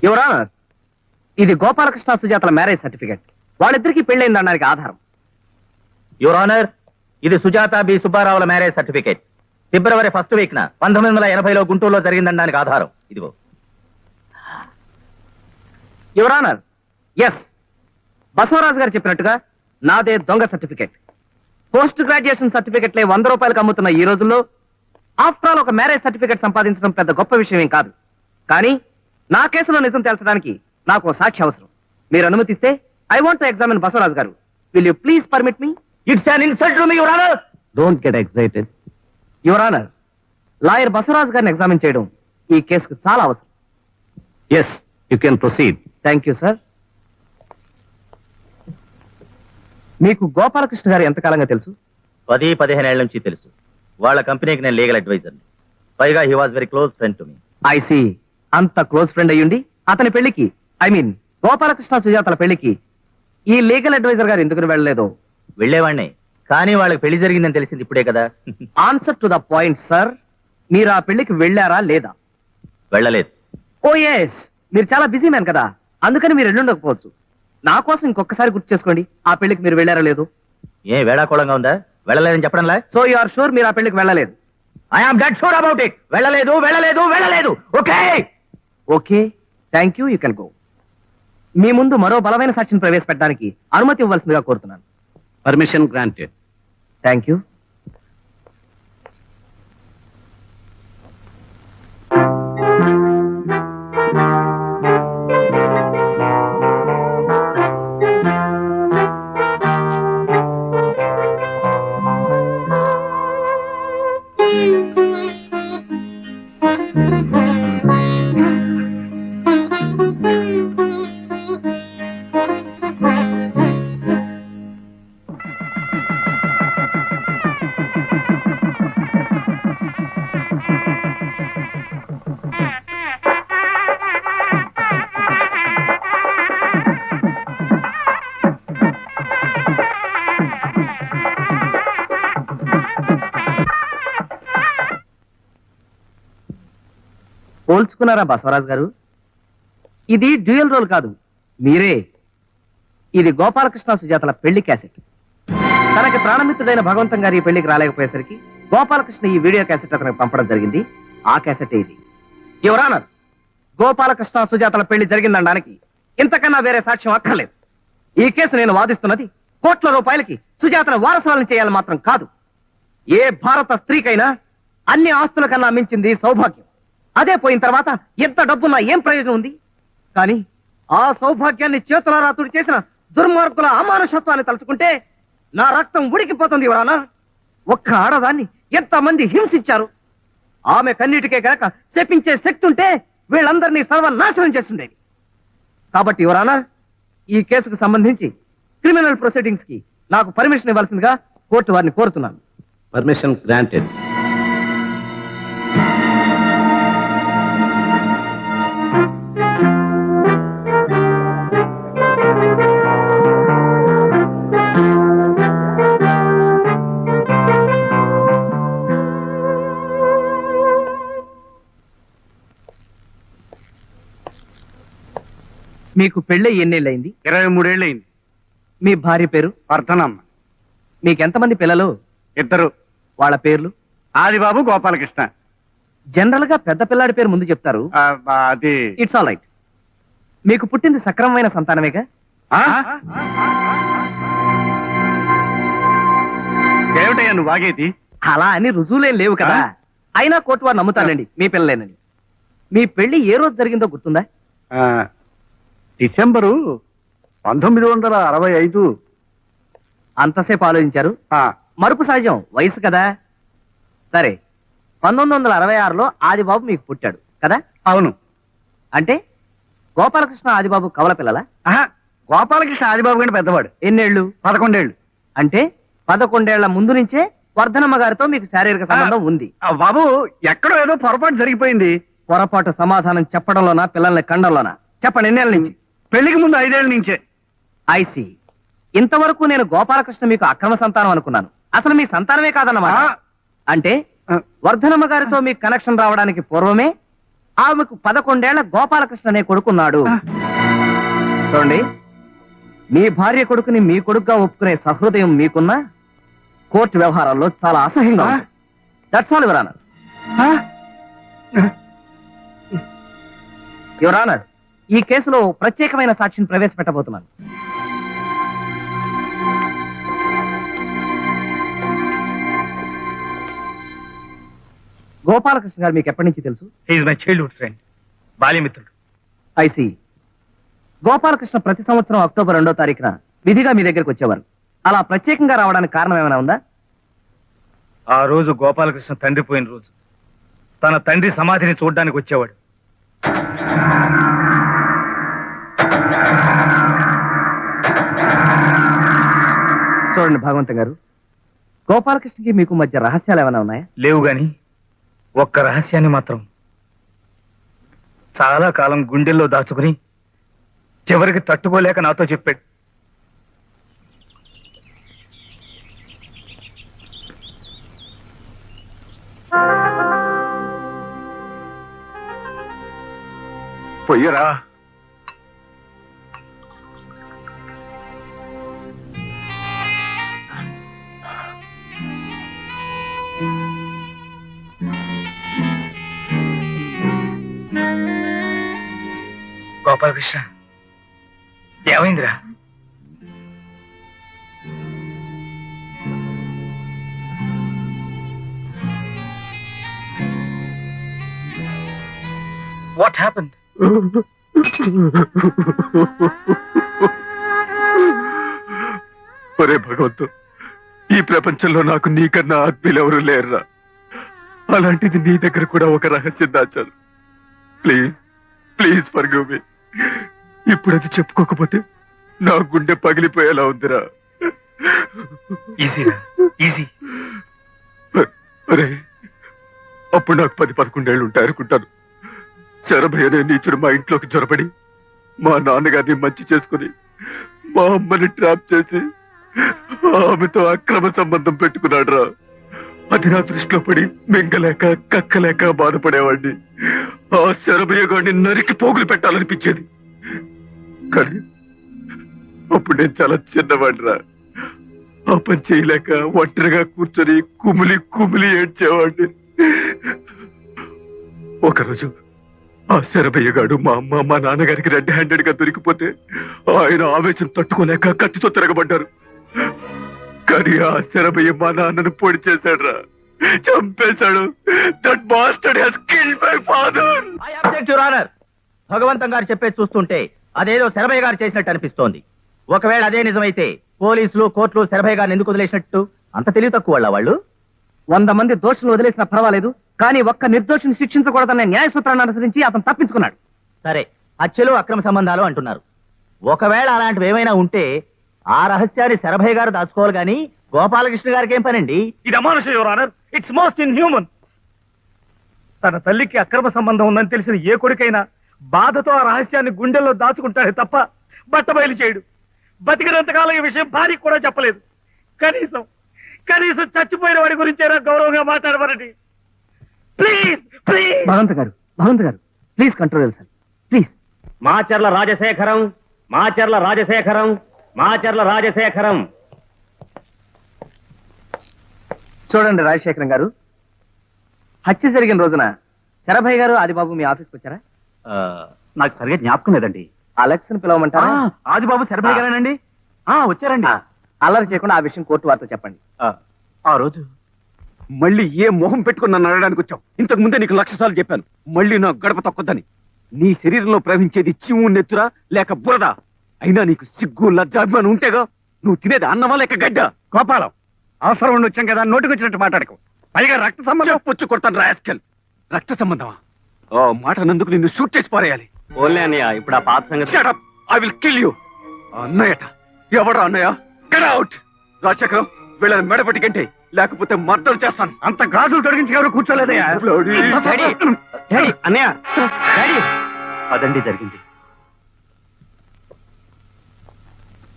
Your honour, ఇది Gopalakrishna సుజాతల marriage certificate. వాళ్ళిద్దరికి పెళ్ళైందనడానికి ఆధారం. యువర్ ఆనర్, ఇది సుజాత బి సుబ్బారావుల మ్యారేజ్ సర్టిఫికేట్. ఫిబ్రవరి 1st వీక్ 1980లో గుంటూరులో జరిగిందనడానికి ఆధారం ఇదిగో. యువర్ ఆనర్, ఎస్, బసవరాజు గారు చెప్పినట్టుగా నాదే దొంగ సర్టిఫికెట్. పోస్ట్ గ్రాడ్యుయేషన్ సర్టిఫికెట్లే 100 రూపాయలకు అమ్ముతున్న ఈ రోజుల్లో ఆఫ్టర్ ఆల్ ఒక మ్యారేజ్ సర్టిఫికెట్ సంపాదించడం పెద్ద గొప్ప విషయం ఏం కాదు. కానీ నా కేసులో నిజం తేల్చడానికి నాకు సాక్షి అవసరం. మీరు అనుమతిస్తే I want to examine Basavaraju garu. Will you please permit me? It's an insult to me your honour. Don't get excited. Your honour, lawyer Basavaraju గారిని ఎగ్జామిన్ చేయడం ఈ కేసుకు చాలా అవసరం. Yes, you can proceed. Thank you sir. మీకు గోపాలకృష్ణ గారు ఎంతకాలంగా తెలుసు? 10-15 ఏళ్ల నుంచి తెలుసు. వాళ్ళ కంపెనీకి నేను లీగల్ అడ్వైజర్. పైగా he was very close friend to me. I see. అంత క్లోజ్ ఫ్రెండ్ అయ్యుండి అతని పెళ్లికి, ఐ మీన్ గోపాలకృష్ణ సుజాతల పెళ్లికి ఈ లీగల్ అడ్వైజర్ గారు ఎందుకు వెళ్ళలేదో? వెళ్లేవాడిని, కానీ వాళ్ళకి పెళ్లి జరిగిందని తెలిసింది ఇప్పుడే కదా. Answer to the point sir. మీరు ఆ పెళ్లికి వెళ్ళారా లేదా? వెళ్ళలేదు. ఓ ఎస్, మీరు చాలా బిజీ మ్యాన్ కదా, అందుకని మీరు వెళ్ళుండకపోవచ్చు. నా కోసం ఇంకొకసారి గుర్తు చేసుకోండి, ఆ పెళ్లికి మీరు వెళ్ళారా లేదు? ఏ వేళాకోళంగా ఉందా? వెళ్ళలేదని చెప్పడంలా? సో యు ఆర్ షూర్ మీరు ఆ పెళ్లికి వెళ్ళలేదు? I'm dead sure about it. వెళ్ళలేదు, వెళ్ళలేదు, వెళ్ళలేదు. Okay okay, thank you, you can go. మీ ముందు మరో బలమైన సాక్షిని ప్రవేశపెట్టడానికి అనుమతి ఇవ్వాల్సిందిగా కోరుతున్నాను. Permission granted. Thank you. పోల్చుకున్నారా బసవరాజు గారు? ఇది డ్యూయల్ రోల్ కాదు, మీరే. ఇది గోపాలకృష్ణ సుజాతల పెళ్లి క్యాసెట్. తనకి ప్రాణమిత్రుడైన భగవంతం గారి పెళ్లికి రాలేకపోయేసరికి గోపాలకృష్ణ ఈ వీడియో క్యాసెట్ అతనికి పంపడం జరిగింది. ఆ క్యాసెట్ ఇది. యువర్ ఆనర్, గోపాలకృష్ణ సుజాతల పెళ్లి జరిగిందనడానికి ఇంతకన్నా వేరే సాక్ష్యం అక్కర్లేదు. ఈ కేసు నేను వాదిస్తున్నది కోట్ల రూపాయలకి సుజాతను వారసురాలను చేయాలని మాత్రం కాదు. ఏ భారత స్త్రీకైనా అన్ని ఆస్తుల కన్నా మించింది సౌభాగ్యం. అదే పోయిన తర్వాత ఎంత డబ్బున్నా ఏం ప్రయోజనం ఉంది? కానీ ఆ సౌభాగ్యాన్ని చేతులారా తుడి చేసిన దుర్మార్గుల అమానుషత్వాన్ని తలుచుకుంటే నా రక్తం ఉడికిపోతుంది. ఎవరన్నా ఒక్క ఆడదాన్ని ఎంతమంది హింసించారు. ఆమె కన్నీటికే కనుక శపించే శక్తి ఉంటే వీళ్ళందరినీ సర్వనాశనం చేస్తుండేది. కాబట్టి ఎవరన్నా ఈ కేసుకు సంబంధించి క్రిమినల్ ప్రొసీడింగ్స్ కి నాకు పర్మిషన్ ఇవ్వాల్సిందిగా కోర్టు వారిని కోరుతున్నాను. Permission granted. మీకు పెళ్ళి ఎన్నేళ్ళయింది? 23 ఏళ్ళయింది. మీ భార్య పేరు? వర్ధనమ్మ. మీకెంతమంది పిల్లలు? 2. వాళ్ళ పేర్లు? ఆదిబాబు, గోపాలకృష్ణ. జనరల్ గా పెద్ద పిల్లాడి పేరు ముందు చెప్తారు. అది ఇట్స్ ఆల్ రైట్. మీకు పుట్టింది సక్రమమైన సంతానమేగా? ఏమిటయ్యా నువ్వు వాగేది? అలా అని రుజువులేం లేవు కదా. అయినా కోర్టు వారు నమ్ముతారండి మీ పిల్లలేనని. మీ పెళ్లి ఏ రోజు జరిగిందో గుర్తుందా? డిసెంబరు 1965. అంతసేపు ఆలోచించారు? మరుపు సహజం, వయసు కదా. సరే, 1966లో ఆదిబాబు మీకు పుట్టాడు కదా? అవును. అంటే గోపాలకృష్ణ ఆదిబాబు కవల పిల్లలా? గోపాలకృష్ణ ఆదిబాబు కంటే పెద్దవాడు. ఎన్నేళ్లు? 11 ఏళ్ళు. అంటే 11 ఏళ్ల ముందు నుంచే వర్ధనమ్మ గారితో మీకు శారీరక సంబంధం ఉంది. బాబు, ఎక్కడో ఏదో పొరపాటు జరిగిపోయింది. పొరపాటు సమాధానం చెప్పడంలోనా పిల్లల్ని కండంలోనా? చెప్పండి, ఎన్నేళ్ల నుంచి? పెళ్లికి ముందు 5 ఏళ్ల నుంచే. ఐసి. ఇంతవరకు నేను గోపాలకృష్ణ మీకు అక్రమ సంతానం అనుకున్నాను. అసలు మీ సంతానమే కాదన్నమాట. అంటే వర్ధనమ్మ గారితో మీకు కనెక్షన్ రావడానికి పూర్వమే ఆమెకు 11 ఏళ్ల గోపాలకృష్ణ అనే కొడుకున్నాడు. చూడండి, మీ భార్య కొడుకుని మీ కొడుకుగా ఒప్పుకునే సహృదయం మీకున్నా కోర్టు వ్యవహారాల్లో చాలా అసహ్యంగా ఉంది. That's all your honour. Your honour, ఈ కేసులో ప్రత్యేకమైన సాక్షిని ప్రవేశపెట్టబోతున్నాను. గోపాలకృష్ణ గారు మీకు ఎప్పటి నుంచి తెలుసు? ఈజ్ మై చైల్డ్హుడ్ ఫ్రెండ్, బాల్యమిత్రుడు. ఐసి. గోపాలకృష్ణ ప్రతి సంవత్సరం అక్టోబర్ 2వ తారీఖున విధిగా మీ దగ్గరికి వచ్చేవారు. అలా ప్రత్యేకంగా రావడానికి కారణం ఏమైనా ఉందా? ఆ రోజు గోపాలకృష్ణ తండ్రి పోయిన రోజు. తన తండ్రి సమాధిని చూడడానికి వచ్చేవాడు. చూడండి భగవంతం గారు, గోపాలకృష్ణకి మీకు మధ్య రహస్యాలు ఏమైనా ఉన్నాయా? లేవు గాని ఒక్క రహస్యాన్ని మాత్రం చాలా కాలం గుండెల్లో దాచుకుని చివరికి తట్టుకోలేక నాతో చెప్పాడు. పొయ్యరా. గోపాలకృష్ణ, ఏమైందిరా? What happened? ఒరే భగవంతు, ఈ ప్రపంచంలో నాకు నీకన్నా ఆత్మీయులు ఎవరు లేరురా. అలాంటిది నీ దగ్గర కూడా ఒక రహస్యం దాచాను. Please please forgive me. ఇప్పుడు అది చెప్పుకోకపోతే నా గుండె పగిలిపోయేలా ఉందిరా. ఈజీరా, ఈజీ. అరే, అప్పుడు నాకు 10-11 ఏళ్ళు ఉంటాయి అనుకుంటాను. శరభయ్య అనే నీచుడు మా ఇంట్లోకి జొరబడి మా నాన్నగారిని మంచి చేసుకుని మా అమ్మని ట్రాప్ చేసి ఆమెతో అక్రమ సంబంధం పెట్టుకున్నాడు రా. అది నా దృష్టిలో పడి మింగలేక కక్కలేక బాధపడేవాడిని. ఆ శరభయ్య గారిని నరికి పోగులు పెట్టాలనిపించేది. కానీ అప్పుడు నేను చాలా చిన్నవాడిరా. ఆ పని చేయలేక ఒంటరిగా కూర్చొని కుమిలి కుమిలి ఏడ్చేవాడిని. ఒకరోజు ఆ శరభయ్య గాడు మా అమ్మ మా నాన్నగారికి రెడ్ హ్యాండెడ్ గా దొరికిపోతే ఆయన ఆవేశం తట్టుకోలేక కత్తితో తిరగబడ్డారు. కానీ ఆ శరభయ్య మా నాన్నను పొడి చేశాడు రా, చంపేశాడు. That bastard has killed my father. I object your honour. Bhagavantam garu చెప్పేది చూస్తుంటే అదేదో శరభయ్య గారు చేసినట్టు అనిపిస్తోంది. ఒకవేళ అదే నిజమైతే పోలీసులు కోర్టులు శరభయ్య గారిని ఎందుకు వదిలేసినట్టు? అంత తెలివి తక్కువ వాళ్ళు. 100 మంది దోషులు వదిలేసినా పర్వాలేదు, కానీ ఒక్క నిర్దోషిని శిక్షించకూడదనే న్యాయ సూత్రాన్ని అనుసరించి అతను తప్పించుకున్నాడు. సరే, హత్యలు అక్రమ సంబంధాలు అంటున్నారు. ఒకవేళ అలాంటివి ఏమైనా ఉంటే ఆ రహస్యాన్ని శరభయ్య గారు దాచుకోవాలి గాని గోపాలకృష్ణ గారికి ఏం పనండి? ఇది అమానుషం your honour. It's most inhuman. తన తల్లికి అక్రమ సంబంధం ఉందని తెలిసిన ఏ కొడుకైనా బాధతో ఆ రహస్యాన్ని గుండెల్లో దాచుకుంటాడే తప్ప బట్టబయలు చేయడు. బతికినంతకాలం ఈ విషయం భార్యకు కూడా చెప్పలేదు. కనీసం కనీసం చచ్చిపోయిన వాడి గురించైనా గౌరవంగా మాట్లాడమనండి. Please please. Bhagavanta garu please control sir, please. Macharla Rajasekharam, Macharla Rajasekharam, Macharla Rajasekharam. చూడండి రాజశేఖరం గారు, హత్య జరిగిన రోజున శరభయ్య గారు ఆదిబాబు మీ ఆఫీస్కి వచ్చారా? నాకు సరిగా జ్ఞాపకం లేదండి. అలెక్స్ ని పిలవమంటారా? ఆదిబాబు శరభయ్య గారేనండి. వచ్చారండి. అల్లరి చేయకుండా ఆ విషయం కోర్టు వార్త చెప్పండి. ఆ రోజు మళ్ళీ ఏ మొహం పెట్టుకుని నన్ను అడగడానికి వచ్చావు? ఇంతకు ముందే నీకు 1,00,000 సార్లు చెప్పాను, మళ్ళీ నా గడప తొక్కొద్దని. నీ శరీరంలో ప్రవహించేది చిమ్ము నెత్తురా లేక బురద? అయినా నీకు సిగ్గు లజ్జాభిమానం ఉంటేగా. నువ్వు తినేది అన్నమా లేక గడ్డ? గోపాలం, అవసరం ఉండి వచ్చాం కదా, నోటికి వచ్చినట్టు మాట్లాడకు. పైగా రక్త సంబంధం. పొచ్చు కొడతాను రాస్కెల్. రక్త సంబంధమా? ఆ మాట నందుకు నిన్ను షూట్ చేసి పారేయాలి. ఓన్లే అన్నయ్య, ఇప్పుడు ఆ పాత సంగతి. Shut up! I will kill you. అన్నయ్యట ఎవడా అన్నయ్య? Get out! రాజశేఖరం, వీళ్ళని మెడపట్టి కంటే లేకపోతే మర్డర్ చేస్తాను. అంత గాజులు తొలగించి ఎవరు కూర్చోలేదయ్యా. Bloody- డాడీ, అన్నయ్య, డాడీ. అదండి జరిగింది.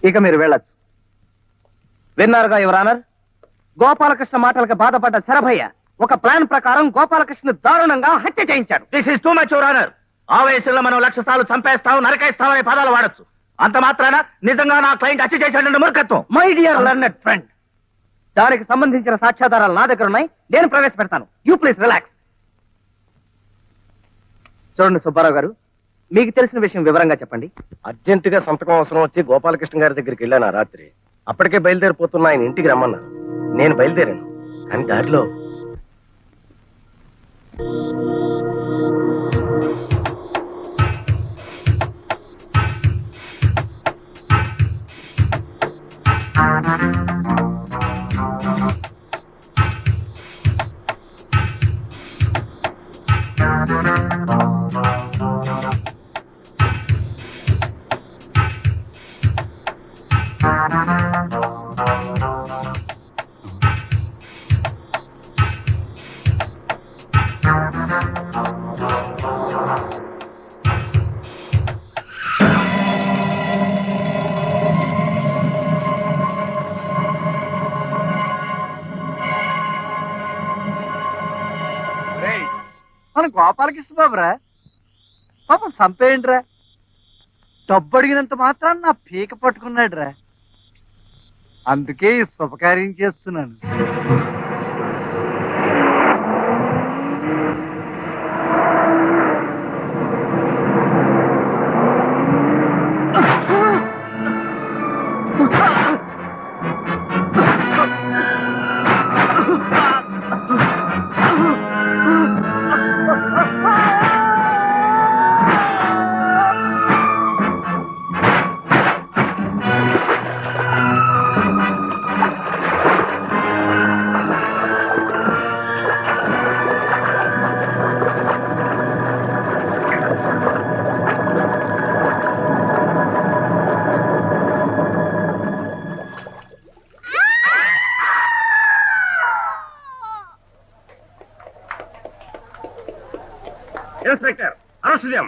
ఇక మీరు వెళ్ళొచ్చు. విన్నారుగా యువర్ ఆనర్, గోపాలకృష్ణ మాటలకు బాధపడ్డ శరభయ్య ఒక ప్లాన్ ప్రకారం గోపాలకృష్ణ దారుణంగా హత్య చేయించాడు. This is too much your honour. ఆవేశంలో మనం 1,00,000 సార్లు చంపేస్తాం, నరకేస్తాం అనే పదాలు వాడొచ్చు. అంత మాత్రాన నిజంగా నా క్లయింట్ హత్య చేశాడంటే మూర్ఖత్వం. మై డియర్ లర్నెడ్ ఫ్రెండ్, దానికి సంబంధించిన సాక్ష్యాధారాలు నా దగ్గర ఉన్నాయి. నేను ప్రవేశపెడతాను. You please relax. చూడండి సుబ్బారావు గారు, మీకు తెలిసిన విషయం వివరంగా చెప్పండి. అర్జెంటుగా సంతకం అవసరం వచ్చి గోపాలకృష్ణ గారి దగ్గరికి వెళ్ళాను ఆ రాత్రి. అప్పటికే బయలుదేరిపోతున్న ఆయన ఇంటికి రమ్మన్నారు. నేను బయలుదేరాను, కానీ దారిలో మన గోపాలకృష్ణ బాబురా, పాపం చంపేయండిరా. డబ్బు అడిగినంత మాత్రాన్ని నా పీక పట్టుకున్నాడురా. అందుకే ఈ శుభకార్యం చేస్తున్నాను. ఇన్స్పెక్టర్, అరెస్ట్ చేయం.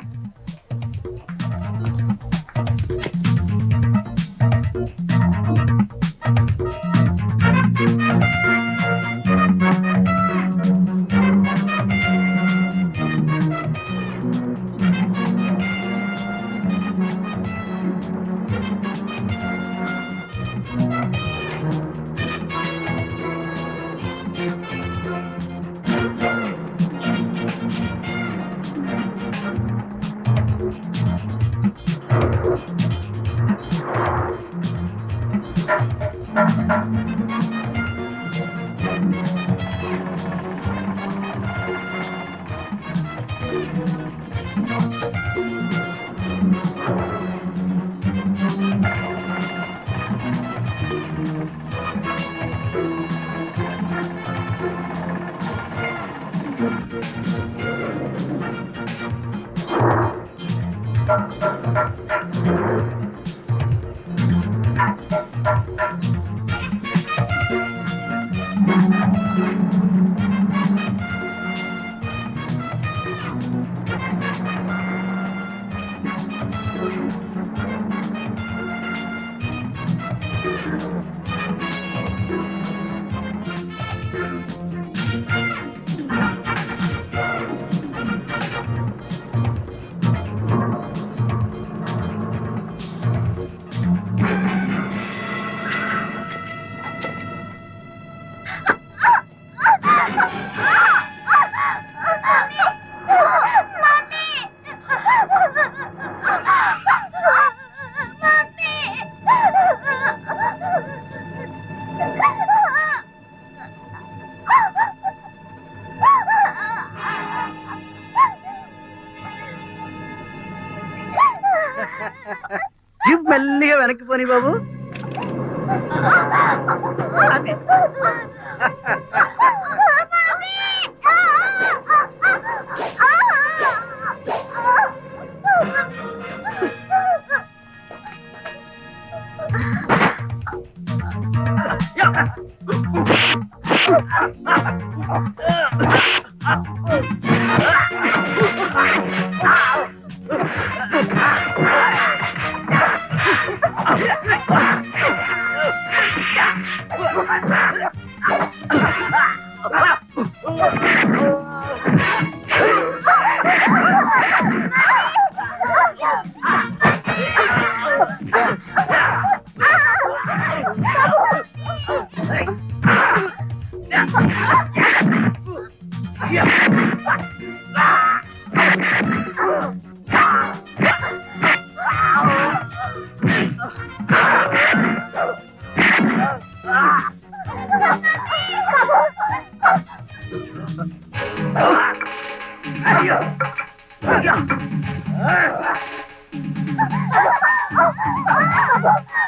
మెల్లిగా వెనక్కి పోని బాబు. No!